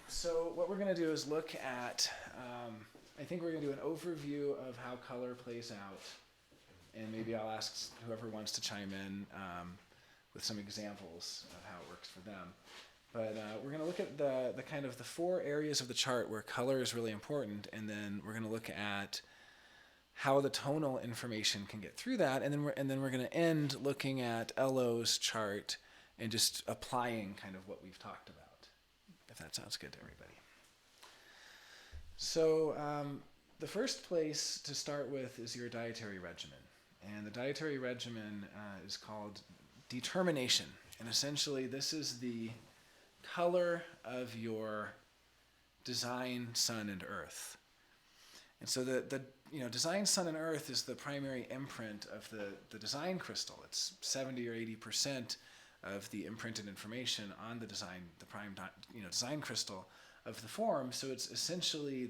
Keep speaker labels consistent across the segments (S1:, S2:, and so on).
S1: So what we're going to do is look at, I think we're going to do an overview of how color plays out. And maybe I'll ask whoever wants to chime in with some examples of how it works for them. But we're going to look at the kind of the four areas of the chart where color is really important, and then we're going to look at how the tonal information can get through that, and then we're going to end looking at Ello's chart and just applying kind of what we've talked about, if that sounds good to everybody. So the first place to start with is your dietary regimen. And the dietary regimen is called determination. And essentially this is the color of your design, sun, and earth. And so the design, sun, and earth is the primary imprint of the design crystal. It's 70 or 80% of the imprinted information on the design, the prime design crystal of the form. So it's essentially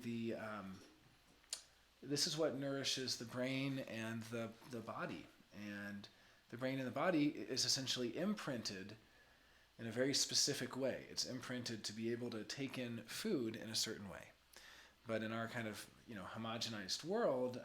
S1: this is what nourishes the brain and the body. And the brain and the body is essentially imprinted in a very specific way. It's imprinted to be able to take in food in a certain way. But in our kind of homogenized world,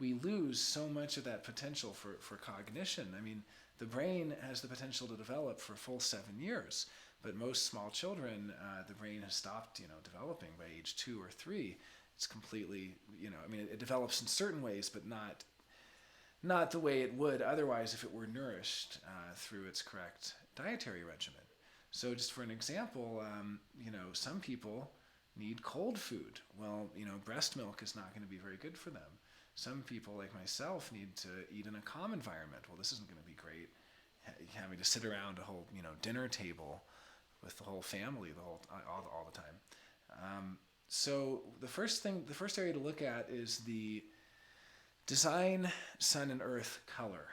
S1: we lose so much of that potential for cognition. I mean, the brain has the potential to develop for a full 7 years, but most small children, the brain has stopped developing by age 2 or 3. It's completely, it develops in certain ways, but not the way it would otherwise if it were nourished through its correct dietary regimen. So just for an example, some people need cold food. Well, breast milk is not going to be very good for them. Some people, like myself, need to eat in a calm environment. Well, this isn't going to be great. Having to sit around a whole, dinner table with the whole family all the time. So the first area to look at is the design, sun, and earth color.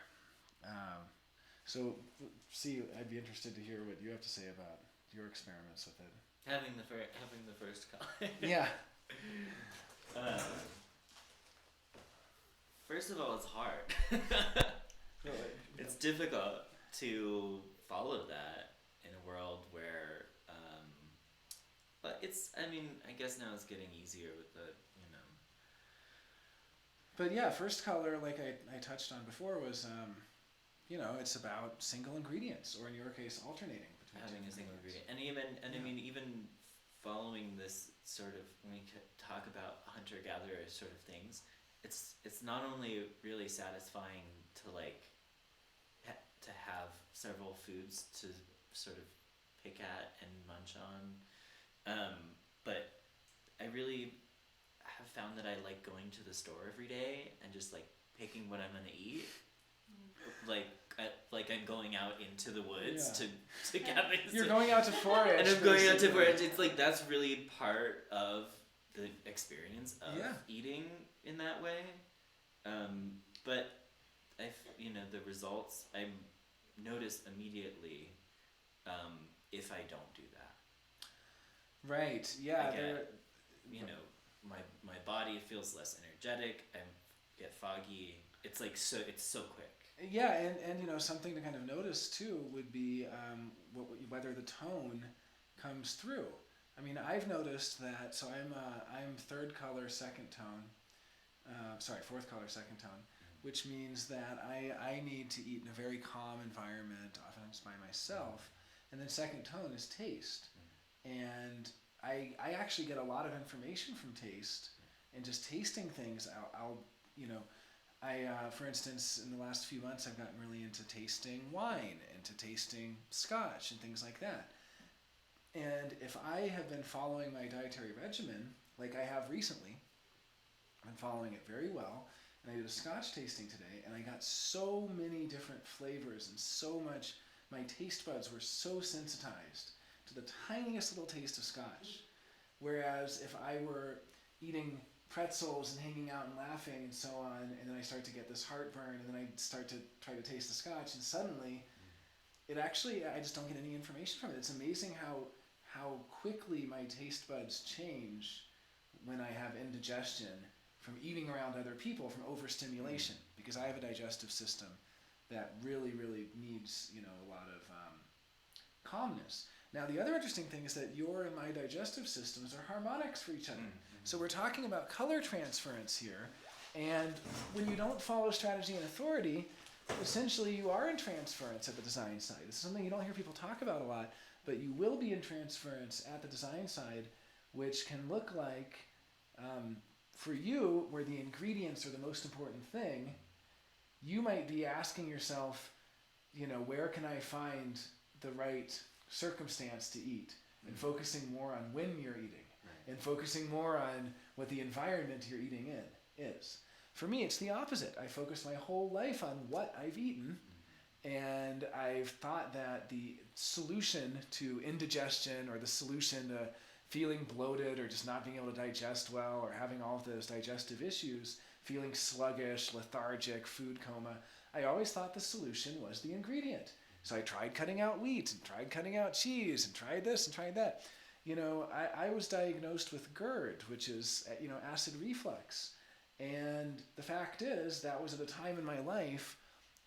S1: So, I'd be interested to hear what you have to say about your experiments with it.
S2: Having the first color.
S1: Yeah.
S2: First of all, it's hard. It's difficult to follow that in a world where, but I guess now it's getting easier with the,
S1: But yeah, first color, like I touched on before, was, it's about single ingredients, or in your case, alternating between
S2: having a single ingredient. And even following this sort of, when we talk about hunter-gatherer sort of things, it's not only really satisfying to to have several foods to sort of pick at and munch on, but I really have found that I like going to the store every day and just picking what I'm gonna eat, like I'm going out into the woods to gather.
S1: You're going out to forage.
S2: And I'm going out to forage. It's that's really part of the experience of eating in that way. But the results I notice immediately if I don't do that.
S1: Right. Yeah.
S2: My body feels less energetic. I get foggy. It's so quick.
S1: Yeah, and something to kind of notice too would be whether the tone comes through. I mean, I've noticed that. So I'm third color, second tone. Fourth color, second tone, which means that I need to eat in a very calm environment, oftentimes by myself. And then second tone is taste, and I actually get a lot of information from taste, and just tasting things. For instance, in the last few months, I've gotten really into tasting wine and to tasting scotch and things like that. And if I have been following my dietary regimen, like I have recently, I've been following it very well, and I did a scotch tasting today, and I got so many different flavors and so much, my taste buds were so sensitized to the tiniest little taste of scotch. Whereas if I were eating pretzels and hanging out and laughing and so on, and then I start to get this heartburn, and then I start to try to taste the scotch, and suddenly I just don't get any information from it. It's amazing how quickly my taste buds change when I have indigestion from eating around other people, from overstimulation, because I have a digestive system that really, really needs a lot of calmness. Now, the other interesting thing is that your and my digestive systems are harmonics for each other.
S2: Mm-hmm.
S1: So we're talking about color transference here. And when you don't follow strategy and authority, essentially you are in transference at the design side. It's something you don't hear people talk about a lot, but you will be in transference at the design side, which can look like, for you, where the ingredients are the most important thing, you might be asking yourself, where can I find the right circumstance to eat? And focusing more on when you're eating, and focusing more on what the environment you're eating in is. For me, it's the opposite. I focus my whole life on what I've eaten, and I've thought that the solution to indigestion, or the solution to feeling bloated or just not being able to digest well, or having all of those digestive issues, feeling sluggish, lethargic, food coma, I always thought the solution was the ingredient. So I tried cutting out wheat, and tried cutting out cheese, and tried this and tried that. I was diagnosed with GERD, which is, acid reflux. And the fact is, that was at a time in my life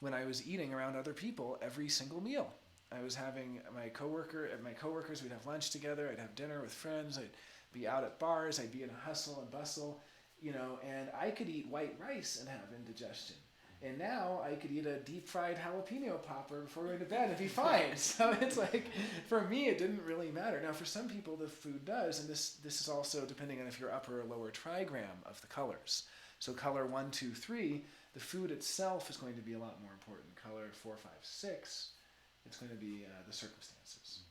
S1: when I was eating around other people every single meal. I was having my coworkers, we'd have lunch together, I'd have dinner with friends, I'd be out at bars, I'd be in a hustle and bustle, and I could eat white rice and have indigestion. And now I could eat a deep fried jalapeno popper before going to bed and be fine. So it's like, for me, it didn't really matter. Now, for some people, the food does, and this is also depending on if you're upper or lower trigram of the colors. So color 1, 2, 3, the food itself is going to be a lot more important. Color 4, 5, 6, it's going to be the circumstances.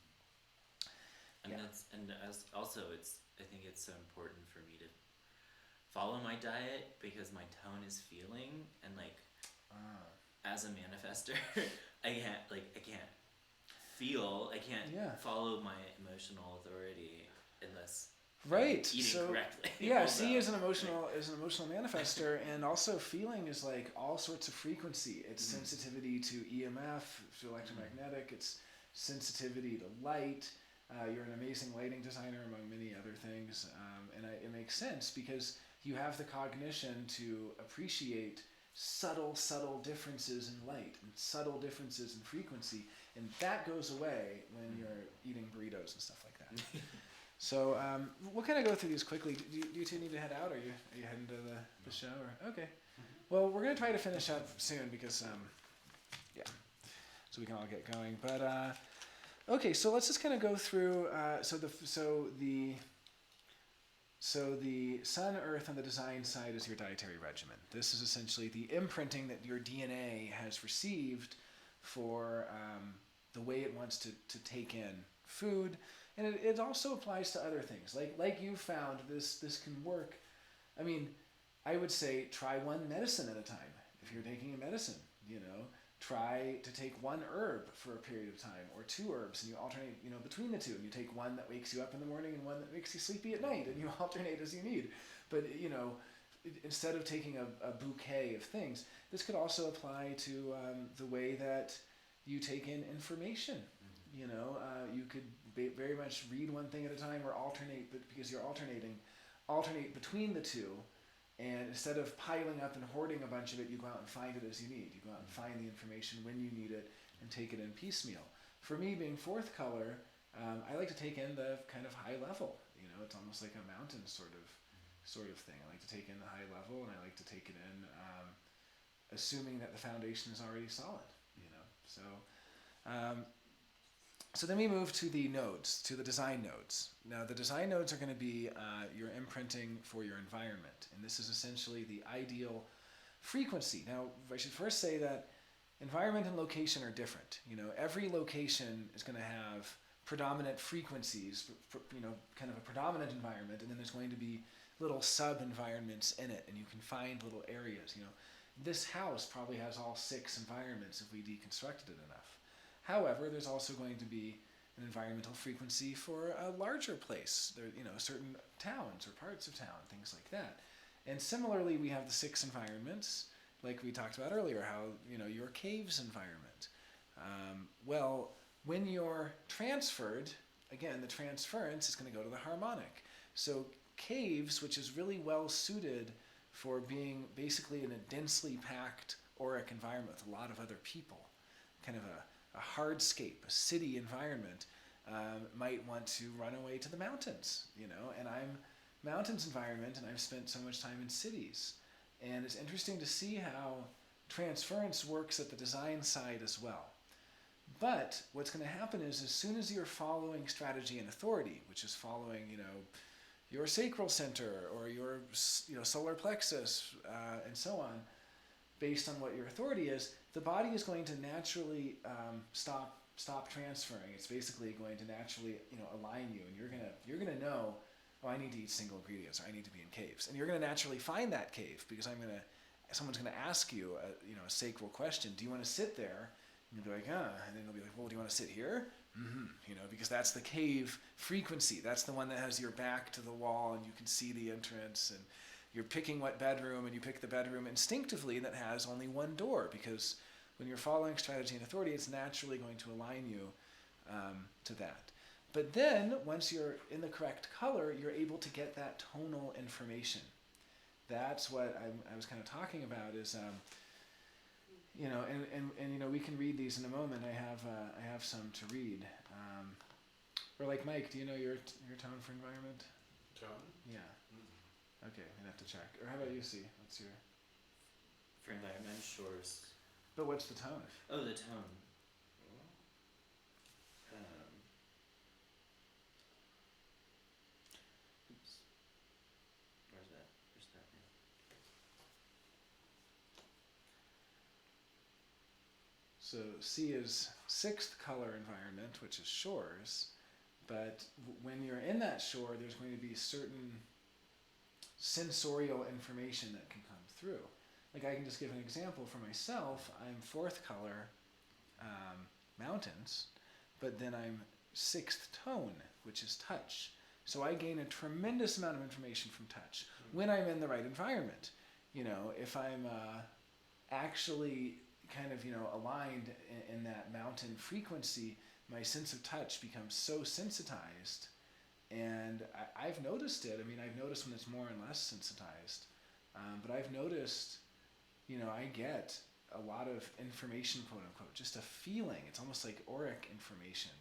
S2: And also I think it's so important for me to follow my diet, because my tone is feeling, and as a manifester, I can't follow my emotional authority unless
S1: Right.
S2: I'm eating correctly.
S1: Yeah, C is an emotional manifester, and also feeling is like all sorts of frequency. It's sensitivity to EMF, to electromagnetic. It's sensitivity to light. You're an amazing lighting designer, among many other things, and it makes sense because you have the cognition to appreciate subtle differences in light and subtle differences in frequency, and that goes away when you're eating burritos and stuff like that. So we'll kind of go through these quickly. Do you two need to head out, or are you heading to the show? Or? Okay. Well, we're going to try to finish up soon because, so we can all get going. But okay, so let's just kind of go through. So the SunEarth on the design side is your dietary regimen. This is essentially the imprinting that your DNA has received for the way it wants to take in food. And it also applies to other things. Like you found, this can work. I mean, I would say try one medicine at a time. If you're taking a medicine, try to take one herb for a period of time, or 2 herbs, and you alternate, between the two. And you take one that wakes you up in the morning and one that makes you sleepy at night, and you alternate as you need. But, instead of taking a bouquet of things, this could also apply to the way that you take in information. You could very much read one thing at a time, or alternate, but because you're alternate between the two. And instead of piling up and hoarding a bunch of it, you go out and find it as you need. You go out and find the information when you need it and take it in piecemeal. For me, being 4th color, I like to take in the kind of high level. It's almost like a mountain sort of thing. I like to take in the high level, and I like to take it in assuming that the foundation is already solid. So then we move to the nodes, to the design nodes. Now, the design nodes are going to be your imprinting for your environment, and this is essentially the ideal frequency. Now, I should first say that environment and location are different. Every location is going to have predominant frequencies, kind of a predominant environment, and then there's going to be little sub-environments in it, and you can find little areas. This house probably has all 6 environments if we deconstructed it enough. However, there's also going to be an environmental frequency for a larger place. There, certain towns or parts of town, things like that. And similarly, we have the 6 environments, like we talked about earlier, how, your cave's environment. Well, when you're transferred, again, the transference is going to go to the harmonic. So caves, which is really well suited for being basically in a densely packed auric environment with a lot of other people, kind of a hardscape, a city environment, might want to run away to the mountains, and I'm mountains environment, and I've spent so much time in cities. And it's interesting to see how transference works at the design side as well. But what's going to happen is as soon as you're following strategy and authority, which is following, your sacral center or your, solar plexus and so on, based on what your authority is, the body is going to naturally stop transferring. It's basically going to naturally, align you, and you're gonna know, oh, I need to eat single ingredients, or I need to be in caves, and you're gonna naturally find that cave because someone's gonna ask you a sacral question. Do you want to sit there? And you'll be like, and then they'll be like, well, do you want to sit here? Because that's the cave frequency. That's the one that has your back to the wall and you can see the entrance, and you're picking what bedroom, and you pick the bedroom instinctively that has only one door, because when you're following strategy and authority, it's naturally going to align you to that. But then, once you're in the correct color, you're able to get that tonal information. That's what I was kind of talking about is, and we can read these in a moment. I have some to read. Or like Mike, do you know your tone for environment?
S3: Tone?
S1: Yeah. Okay, I'm gonna have to check. Or how about you, C? What's your?
S2: For environment, shores.
S1: But what's the tone?
S2: Oh, the tone. Oops. Where's that?
S1: So C is sixth color environment, which is shores. But when you're in that shore, there's going to be certain sensorial information that can come through. Like I can just give an example for myself. I'm fourth color mountains, but then I'm sixth tone, which is touch. So I gain a tremendous amount of information from touch when I'm in the right environment. If I'm actually kind of, aligned in that mountain frequency, my sense of touch becomes so sensitized. And I've noticed it. I've noticed when it's more and less sensitized. But I've noticed, I get a lot of information, quote unquote, just a feeling. It's almost like auric information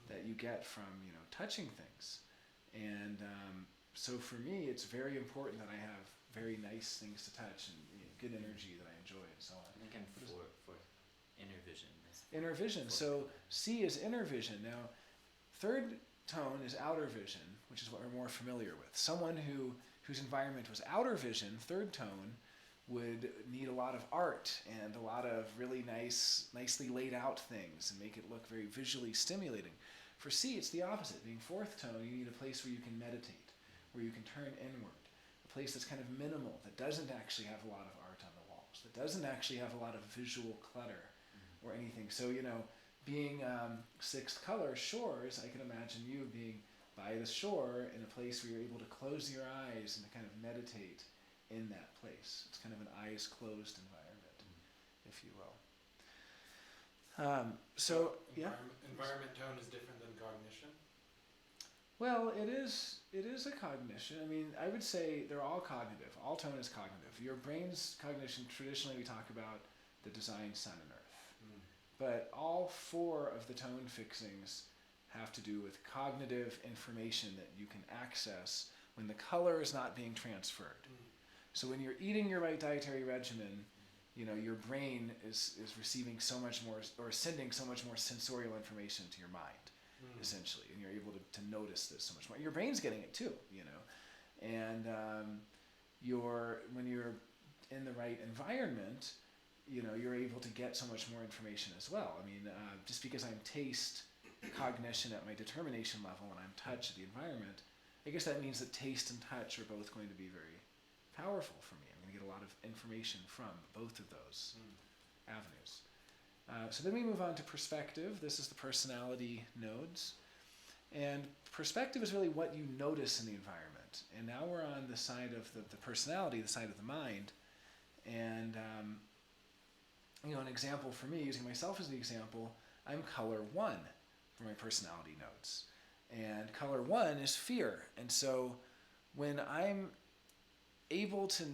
S1: that you get from, touching things. And so for me, it's very important that I have very nice things to touch and good energy that I enjoy and so on.
S2: I think I'm for inner vision.
S1: Inner vision. So C is inner vision. Now, third tone is outer vision, which is what we're more familiar with. Someone whose environment was outer vision, third tone, would need a lot of art and a lot of really nicely laid out things and make it look very visually stimulating. For C, it's the opposite. Being fourth tone, you need a place where you can meditate, where you can turn inward, a place that's kind of minimal, that doesn't actually have a lot of art on the walls, that doesn't actually have a lot of visual clutter or anything. So, being sixth color, shores, I can imagine you being by the shore in a place where you're able to close your eyes and to kind of meditate in that place. It's kind of an eyes closed environment, if you will.
S3: Environment tone is different than cognition?
S1: Well, it is a cognition. I would say they're all cognitive. All tone is cognitive. Your brain's cognition, traditionally we talk about the design SunEarth. But all four of the tone fixings have to do with cognitive information that you can access when the color is not being transferred. So when you're eating your right dietary regimen, your brain is receiving so much more, or sending so much more sensorial information to your mind, essentially, and you're able to notice this so much more. Your brain's getting it too, and when you're in the right environment, you're able to get so much more information as well. Just because I'm taste cognition at my determination level and I'm touch at the environment, I guess that means that taste and touch are both going to be very powerful for me. I'm going to get a lot of information from both of those avenues. So then we move on to perspective. This is the personality nodes. And perspective is really what you notice in the environment. And now we're on the side of the personality, the side of the mind. And an example for me, using myself as the example, I'm color 1 for my personality nodes. And color 1 is fear. And so when I'm able to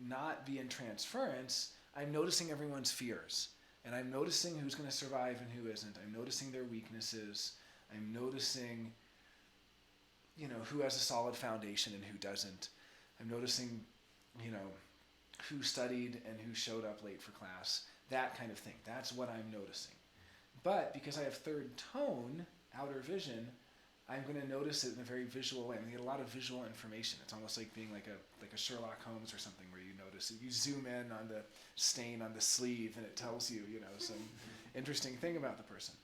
S1: not be in transference, I'm noticing everyone's fears. And I'm noticing who's going to survive and who isn't. I'm noticing their weaknesses. I'm noticing, who has a solid foundation and who doesn't. I'm noticing, who studied and who showed up late for class. That kind of thing. That's what I'm noticing. But because I have third tone, outer vision, I'm going to notice it in a very visual way. I'm going to get a lot of visual information. It's almost like being like a Sherlock Holmes or something, where you notice it. You zoom in on the stain on the sleeve, and it tells you, some interesting thing about the person.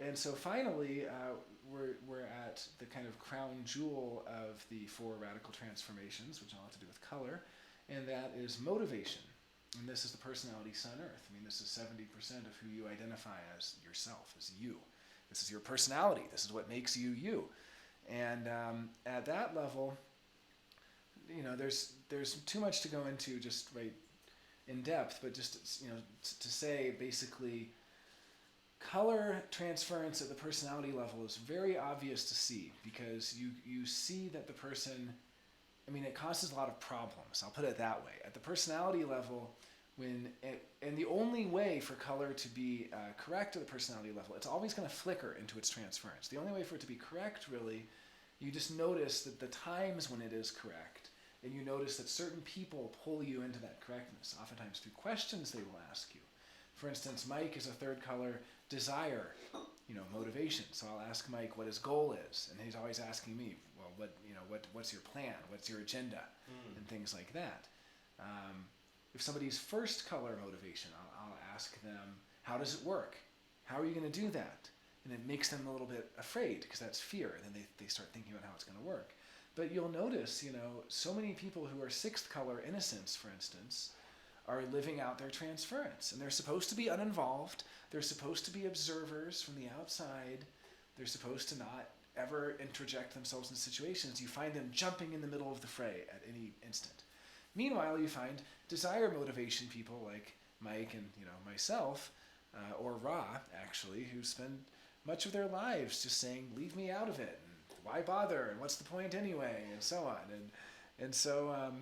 S1: And so finally, we're at the kind of crown jewel of the 4 radical transformations, which all have to do with color, and that is motivation. And this is the personality SunEarth. This is 70% of who you identify as yourself, as you. This is your personality. This is what makes you you. And at that level, there's too much to go into just right in depth, but just to say basically, color transference at the personality level is very obvious to see, because you see that the person, it causes a lot of problems. I'll put it that way. At the personality level, and the only way for color to be correct at the personality level, it's always going to flicker into its transference. The only way for it to be correct, really, you just notice that the times when it is correct, and you notice that certain people pull you into that correctness, oftentimes through questions they will ask you. For instance, Mike is a third color desire, motivation. So I'll ask Mike what his goal is, and he's always asking me, well, what's your plan? What's your agenda? And things like that. If somebody's first color motivation, I'll ask them, how does it work? How are you going to do that? And it makes them a little bit afraid, because that's fear. And then they start thinking about how it's going to work. But you'll notice, so many people who are 6th color innocents, for instance, are living out their transference. And they're supposed to be uninvolved. They're supposed to be observers from the outside. They're supposed to not ever interject themselves in situations. You find them jumping in the middle of the fray at any instant. Meanwhile, you find desire motivation people like Mike and myself, or Ra, actually, who spend much of their lives just saying, leave me out of it, and why bother, and what's the point anyway, and so on. And so,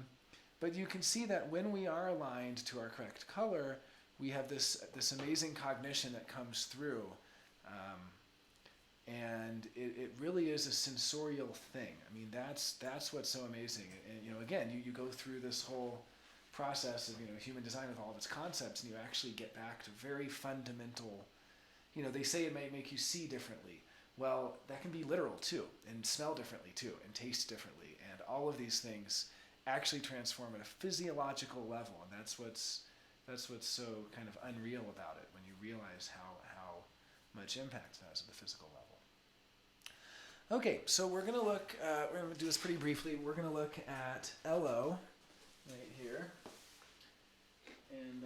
S1: but you can see that when we are aligned to our correct color, we have this amazing cognition that comes through. And it really is a sensorial thing. That's what's so amazing. And again, you go through this whole process of human design with all of its concepts, and you actually get back to very fundamental. They say it might make you see differently. Well, that can be literal too, and smell differently too, and taste differently, and all of these things actually transform at a physiological level, and that's what's so kind of unreal about it when you realize how much impact it has at the physical level. Okay, so we're going to do this pretty briefly. We're going to look at Ello right here. And,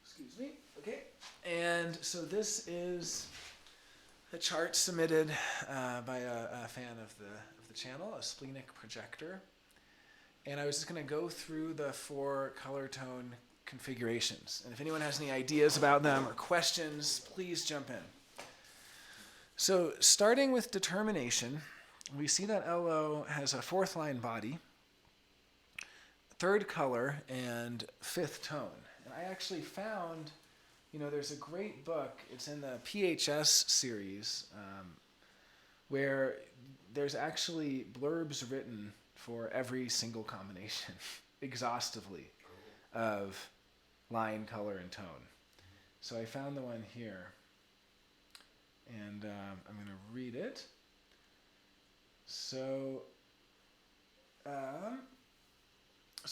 S1: excuse me. Okay. And so this is a chart submitted by a fan of the channel, a splenic projector. And I was just going to go through the 4 color tone configurations. And if anyone has any ideas about them or questions, please jump in. So starting with determination, we see that Ello has a 4th line body, 3rd color, and 5th tone. And I actually found, there's a great book. It's in the PHS series, where there's actually blurbs written for every single combination, exhaustively, of line, color, and tone. So I found the one here. And I'm going to read it. So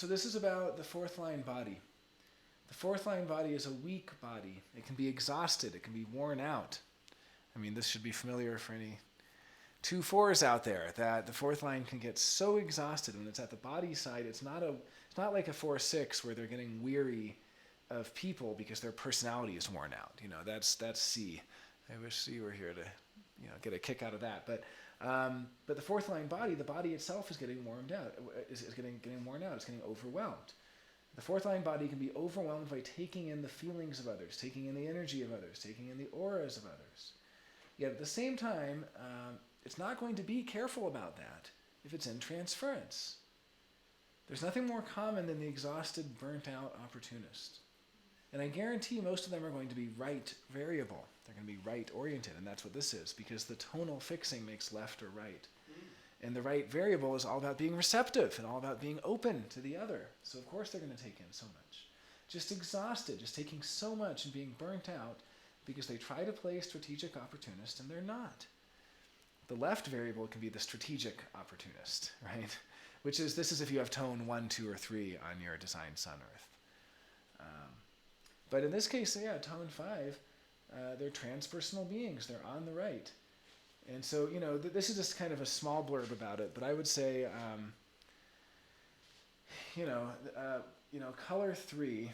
S1: this is about the 4th line body. The 4th line body is a weak body. It can be exhausted. It can be worn out. This should be familiar for any 2 4s out there, that the 4th line can get so exhausted when it's at the body side. It's not like a 4-6 where they're getting weary of people because their personality is worn out. That's C. I wish C were here to, get a kick out of that. But the 4th line body, the body itself is getting worn out. Is getting worn out. It's getting overwhelmed. The 4th line body can be overwhelmed by taking in the feelings of others, taking in the energy of others, taking in the auras of others. Yet at the same time, it's not going to be careful about that if it's in transference. There's nothing more common than the exhausted, burnt out opportunist. And I guarantee most of them are going to be right variable. They're going to be right oriented, and that's what this is, because the tonal fixing makes left or right. And the right variable is all about being receptive and all about being open to the other. So of course they're going to take in so much. Just exhausted, just taking so much and being burnt out because they try to play strategic opportunist and they're not. The left variable can be the strategic opportunist, right? Which is, this is if you have tone 1, 2, or 3 on your design SunEarth. But in this case, yeah, tone 5, they're transpersonal beings. They're on the right. And so, this is just kind of a small blurb about it, but I would say, color 3,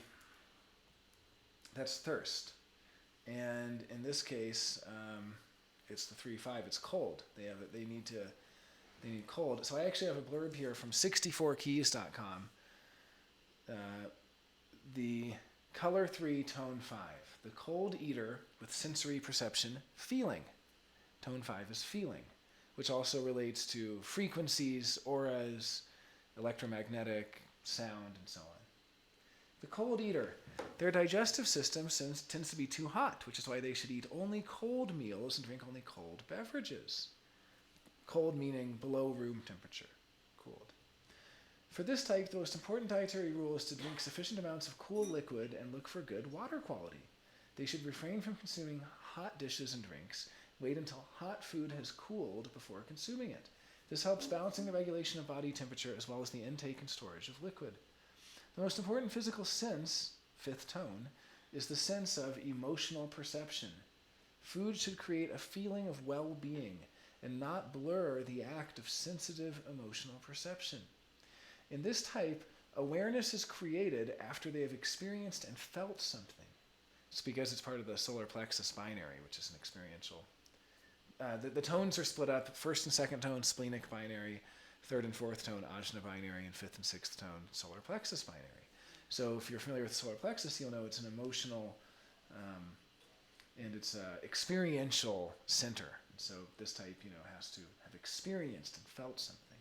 S1: that's thirst. And in this case, it's the 3-5, it's cold. They need cold. So I actually have a blurb here from 64keys.com. The color 3, tone 5, the cold eater with sensory perception, feeling. Tone 5 is feeling, which also relates to frequencies, auras, electromagnetic, sound, and so on. The cold eater, their digestive system tends to be too hot, which is why they should eat only cold meals and drink only cold beverages. Cold meaning below room temperature, cooled. For this type, the most important dietary rule is to drink sufficient amounts of cool liquid and look for good water quality. They should refrain from consuming hot dishes and drinks. Wait until hot food has cooled before consuming it. This helps balancing the regulation of body temperature as well as the intake and storage of liquid. The most important physical sense, 5th tone, is the sense of emotional perception. Food should create a feeling of well-being and not blur the act of sensitive emotional perception. In this type, awareness is created after they have experienced and felt something. It's because it's part of the solar plexus binary, which is an experiential. The tones are split up, 1st and 2nd tone, splenic binary, 3rd and 4th tone, ajna binary, and 5th and 6th tone, solar plexus binary. So if you're familiar with solar plexus, you'll know it's an emotional and it's an experiential center. And so this type, has to have experienced and felt something.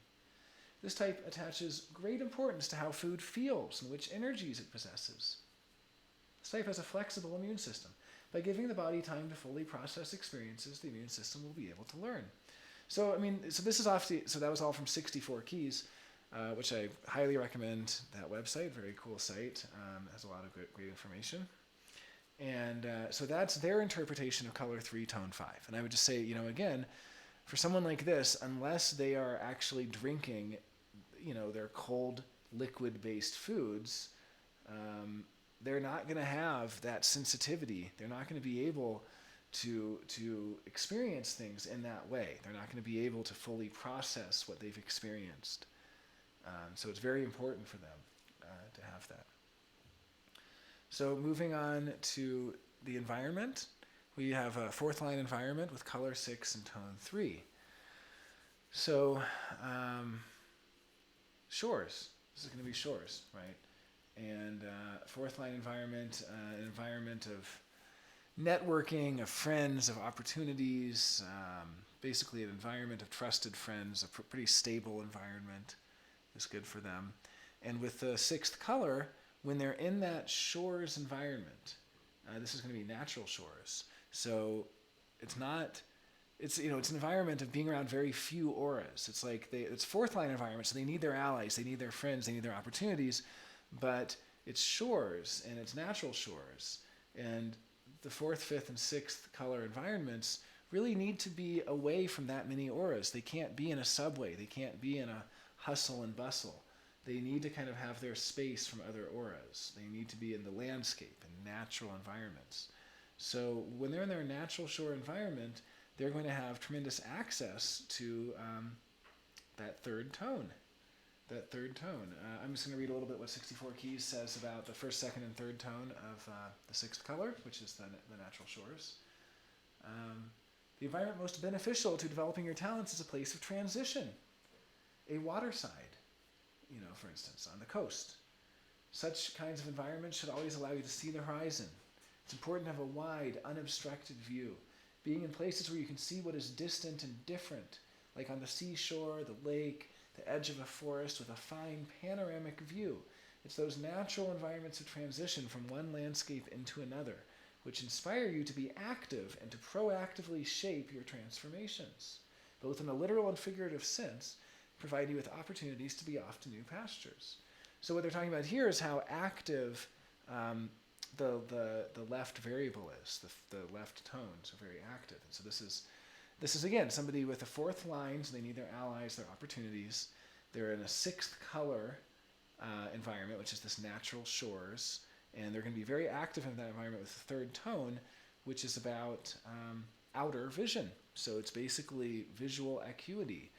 S1: This type attaches great importance to how food feels and which energies it possesses. This type has a flexible immune system. By giving the body time to fully process experiences, the immune system will be able to learn. So, this is so that was all from 64 Keys, which I highly recommend that website. Very cool site. Has a lot of great information. And so that's their interpretation of color 3, tone 5. And I would just say, again, for someone like this, unless they are actually drinking, their cold liquid-based foods, they're not going to have that sensitivity. They're not going to be able to experience things in that way. They're not going to be able to fully process what they've experienced. So it's very important for them to have that. So moving on to the environment, we have a 4th line environment with color 6 and tone 3. So shores. This is going to be shores, right? And 4th line environment, an environment of networking, of friends, of opportunities, basically an environment of trusted friends, a pretty stable environment is good for them. And with the 6th color, when they're in that shores environment, this is going to be natural shores. So it's an environment of being around very few auras. It's like it's 4th line environment, so they need their allies, they need their friends, they need their opportunities, but it's shores and it's natural shores. And the 4th, 5th, and 6th color environments really need to be away from that many auras. They can't be in a subway. They can't be in a hustle and bustle. They need to kind of have their space from other auras. They need to be in the landscape and natural environments. So when they're in their natural shore environment, they're going to have tremendous access to that 3rd tone. I'm just going to read a little bit what 64 Keys says about the 1st, 2nd, and 3rd tone of the 6th color, which is the natural shores. The environment most beneficial to developing your talents is a place of transition. A waterside, for instance, on the coast. Such kinds of environments should always allow you to see the horizon. It's important to have a wide, unobstructed view. Being in places where you can see what is distant and different, like on the seashore, the lake, the edge of a forest with a fine panoramic view. It's those natural environments of transition from one landscape into another, which inspire you to be active and to proactively shape your transformations, both in a literal and figurative sense, provide you with opportunities to be off to new pastures. So what they're talking about here is how active the left variable is. The left tones are very active. And so this is again somebody with a fourth line, so they need their allies, their opportunities. They're in a sixth color environment, which is this natural shores, and they're going to be very active in that environment with the third tone, which is about outer vision. So it's basically visual acuity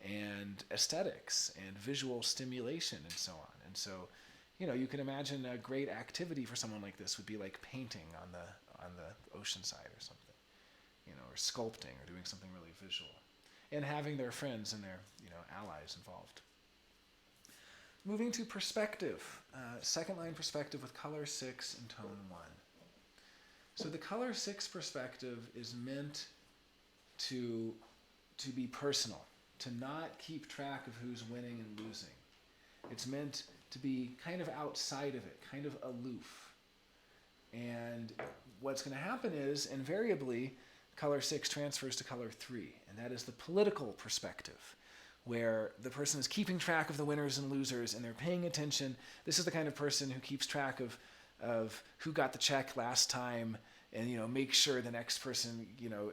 S1: and aesthetics and visual stimulation and so on. And so, you can imagine a great activity for someone like this would be like painting on the ocean side or something, or sculpting or doing something really visual, and having their friends and their allies involved. Moving to perspective, second line perspective with color 6 and tone 1. So the color 6 perspective is meant to be personal, to not keep track of who's winning and losing. It's meant to be kind of outside of it, kind of aloof. And what's going to happen is, invariably, color 6 transfers to color 3, and that is the political perspective, where the person is keeping track of the winners and losers, and they're paying attention. This is the kind of person who keeps track of who got the check last time, and make sure the next person,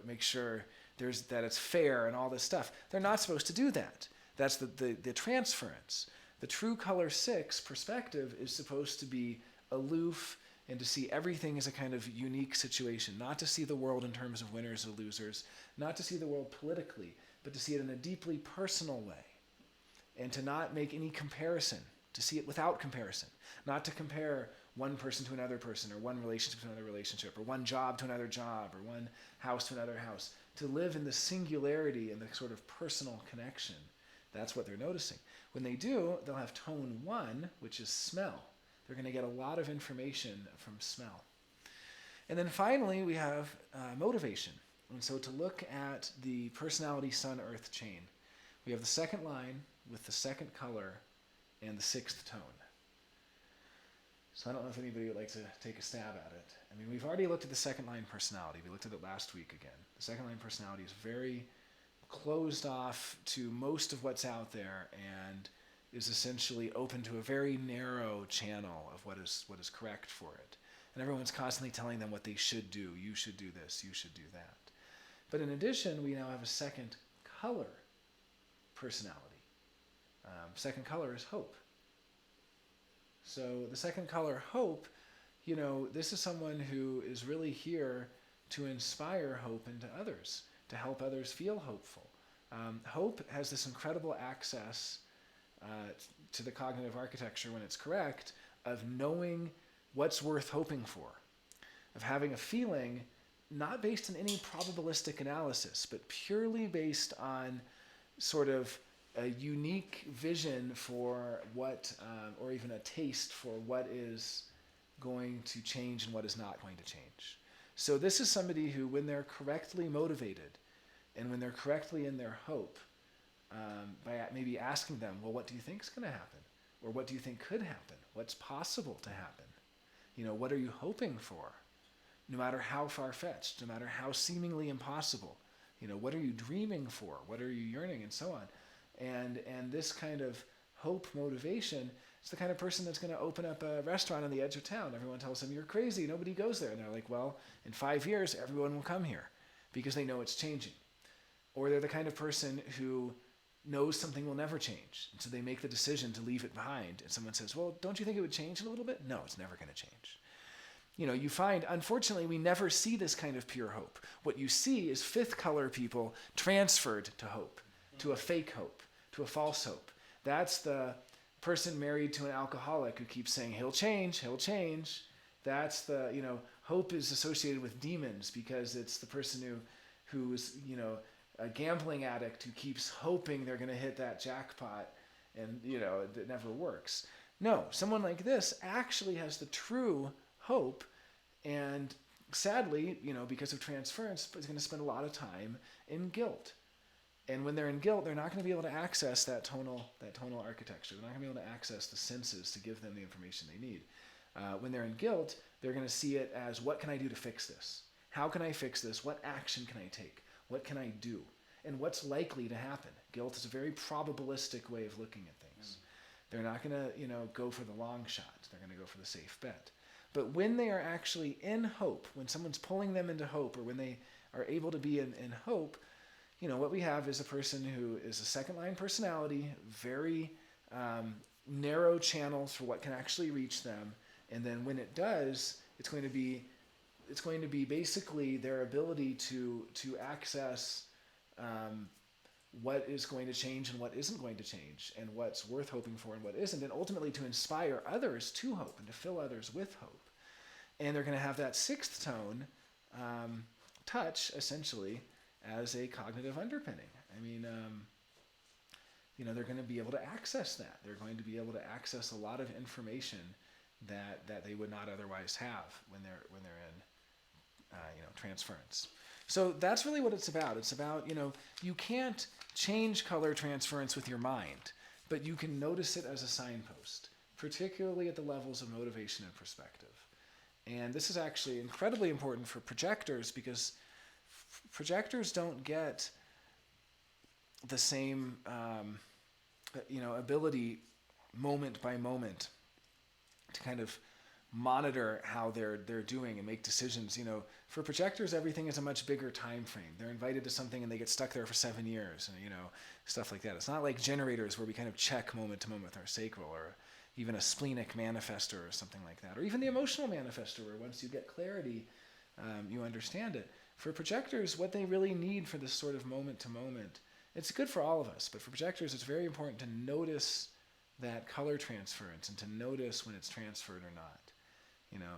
S1: make sure that it's fair and all this stuff. They're not supposed to do that. That's the transference. The true color 6 perspective is supposed to be aloof and to see everything as a kind of unique situation, not to see the world in terms of winners or losers, not to see the world politically, but to see it in a deeply personal way, and to not make any comparison, to see it without comparison, not to compare one person to another person, or one relationship to another relationship, or one job to another job, or one house to another house, to live in the singularity and the sort of personal connection. That's what they're noticing. When they do, they'll have tone 1, which is smell. They're going to get a lot of information from smell. And then finally, we have motivation. And so to look at the personality SunEarth chain, we have the second line with the second color and the sixth tone. So I don't know if anybody would like to take a stab at it. I mean, we've already looked at the second line personality. We looked at it last week again. The second line personality is very closed off to most of what's out there and is essentially open to a very narrow channel of what is correct for it. And everyone's constantly telling them what they should do. You should do this. You should do that. But in addition, we now have a second color personality. Second color is hope. So the second color, hope, this is someone who is really here to inspire hope into others, to help others feel hopeful. Hope has this incredible access to the cognitive architecture, when it's correct, of knowing what's worth hoping for, of having a feeling not based on any probabilistic analysis, but purely based on sort of a unique vision for what, or even a taste for what is going to change and what is not going to change. So this is somebody who, when they're correctly motivated and when they're correctly in their hope, by maybe asking them, well, what do you think is going to happen? Or what do you think could happen? What's possible to happen? What are you hoping for? No matter how far-fetched, no matter how seemingly impossible, what are you dreaming for? What are you yearning, and so on? And this kind of hope motivation is the kind of person that's going to open up a restaurant on the edge of town. Everyone tells them, you're crazy, nobody goes there. And they're like, well, in 5 years, everyone will come here because they know it's changing. Or they're the kind of person who knows something will never change. And so they make the decision to leave it behind. And someone says, well, don't you think it would change in a little bit? No, it's never going to change. You find, unfortunately, we never see this kind of pure hope. What you see is fifth color people transferred to hope, to a fake hope, to a false hope. That's the person married to an alcoholic who keeps saying, he'll change, he'll change. That's the, hope is associated with demons because it's the person who's, a gambling addict who keeps hoping they're going to hit that jackpot and, it never works. No, someone like this actually has the true hope, and sadly, because of transference, is going to spend a lot of time in guilt. And when they're in guilt, they're not going to be able to access that tonal architecture. They're not going to be able to access the senses to give them the information they need. When they're in guilt, they're going to see it as, what can I do to fix this? How can I fix this? What action can I take? What can I do? And what's likely to happen? Guilt is a very probabilistic way of looking at things. They're not going to, go for the long shot. They're going to go for the safe bet. But when they are actually in hope, when someone's pulling them into hope, or when they are able to be in hope, what we have is a person who is a second-line personality, very narrow channels for what can actually reach them. And then when it does, it's going to be basically their ability to access what is going to change and what isn't going to change, and what's worth hoping for and what isn't, and ultimately to inspire others to hope and to fill others with hope. And they're going to have that sixth tone, touch, essentially, as a cognitive underpinning. I mean, they're going to be able to access that. They're going to be able to access a lot of information that they would not otherwise have when they're in transference. So that's really what it's about. It's about, you can't change color transference with your mind, but you can notice it as a signpost, particularly at the levels of motivation and perspective. And this is actually incredibly important for projectors, because projectors don't get the same, ability moment by moment to kind of monitor how they're doing and make decisions. For projectors, everything is a much bigger time frame. They're invited to something and they get stuck there for 7 years, and stuff like that. It's not like generators where we kind of check moment to moment with our sacral, or even a splenic manifestor or something like that, or even the emotional manifestor, where once you get clarity, you understand it. For projectors, what they really need for this sort of moment to moment, it's good for all of us, but for projectors, it's very important to notice that color transference and to notice when it's transferred or not.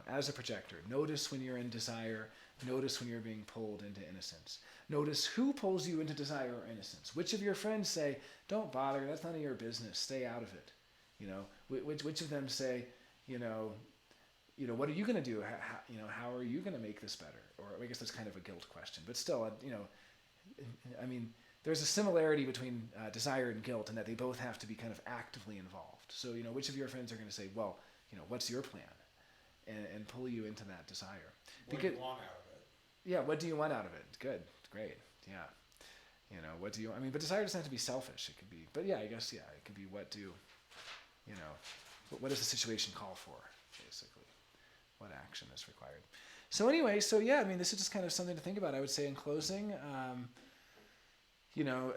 S1: As a projector, notice when you're in desire, notice when you're being pulled into innocence. Notice who pulls you into desire or innocence. Which of your friends say, don't bother, that's none of your business, stay out of it. Which of them say, what are you going to do? How are you going to make this better? Or I guess that's kind of a guilt question, but still, there's a similarity between desire and guilt in that they both have to be kind of actively involved. So, which of your friends are going to say, well, what's your plan? And pull you into that desire.
S3: What do you want out of it?
S1: Yeah, what do you want out of it? Good, great, yeah. What do you, but desire doesn't have to be selfish. It could be, but yeah, I guess, yeah, it could be what does the situation call for, basically? What action is required? So anyway, this is just kind of something to think about. I would say in closing,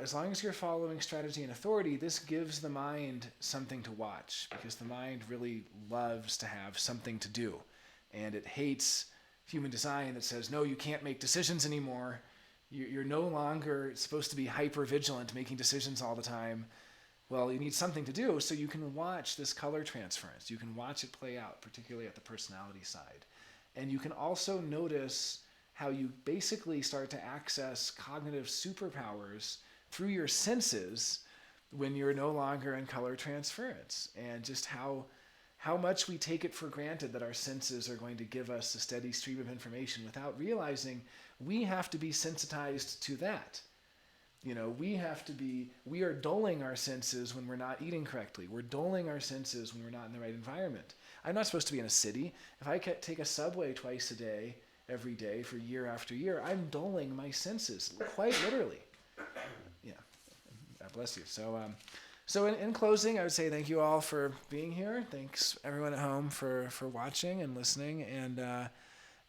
S1: as long as you're following strategy and authority, this gives the mind something to watch, because the mind really loves to have something to do. And it hates human design that says, no, you can't make decisions anymore. You're no longer supposed to be hyper-vigilant, making decisions all the time. Well, you need something to do, so you can watch this color transference. You can watch it play out, particularly at the personality side. And you can also notice how you basically start to access cognitive superpowers through your senses when you're no longer in color transference, and just how much we take it for granted that our senses are going to give us a steady stream of information without realizing we have to be sensitized to that. We are dulling our senses when we're not eating correctly. We're dulling our senses when we're not in the right environment. I'm not supposed to be in a city. If I take a subway twice a day, every day for year after year, I'm dulling my senses, quite literally. Yeah, God bless you. So in closing, I would say thank you all for being here. Thanks everyone at home for watching and listening. And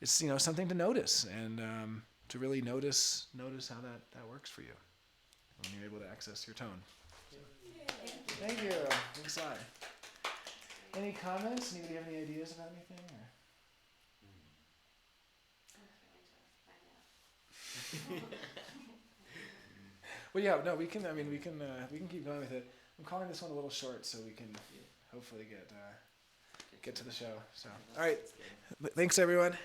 S1: it's something to notice, and to really notice how that works for you when you're able to access your tone. Thank you. Thanks a lot. Any comments? Anybody have any ideas about anything? Or? Well, yeah, no, we can keep going with it. I'm calling this one a little short, so we can hopefully get to the show. So, all right, thanks everyone.